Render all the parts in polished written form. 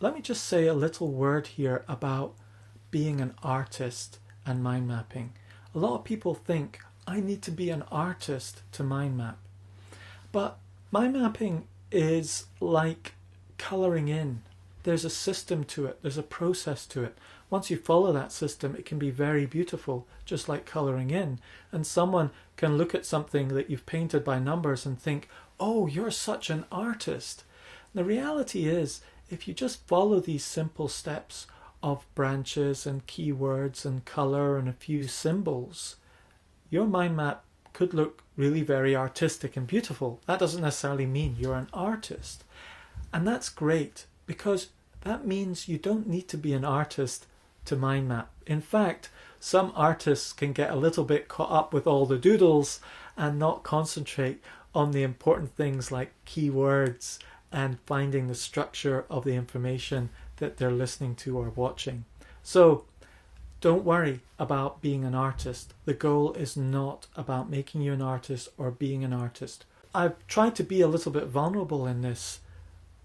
let me just say a little word here about being an artist and mind mapping. A lot of people think I need to be an artist to mind map. But mind mapping is like colouring in. There's a system to it, there's a process to it. Once you follow that system, it can be very beautiful, just like colouring in. And someone can look at something that you've painted by numbers and think, oh, you're such an artist. The reality is, if you just follow these simple steps of branches and keywords and colour and a few symbols, your mind map could look really very artistic and beautiful. That doesn't necessarily mean you're an artist. And that's great, because that means you don't need to be an artist to mind map. In fact, some artists can get a little bit caught up with all the doodles and not concentrate on the important things like keywords and finding the structure of the information that they're listening to or watching. So don't worry about being an artist. The goal is not about making you an artist or being an artist. I've tried to be a little bit vulnerable in this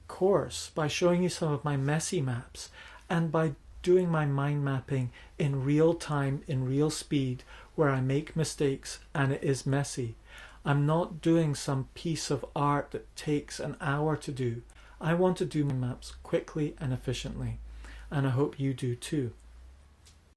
course by showing you some of my messy maps and by doing my mind mapping in real time, in real speed, where I make mistakes and it is messy. I'm not doing some piece of art that takes an hour to do. I want to do my maps quickly and efficiently, and I hope you do too.